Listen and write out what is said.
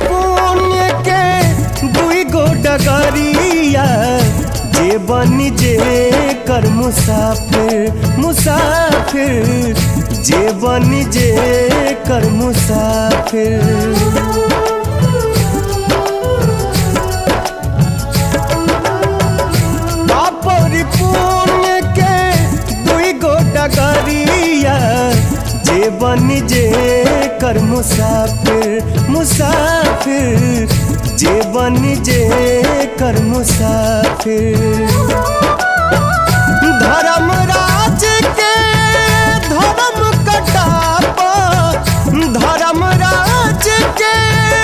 पुण्य के दुई गो डगरिया, जे बनी जे कर मुसाफिर मुसाफिर, जे बनी जे कर मुसाफिर। पुण्य के दुई गो डगरिया, जे बनी जे कर मुसाफिर मुसाफिर, जे बनी जे कर मुसाफिर। धर्मराज के धर्म कटाप, धर्मराज के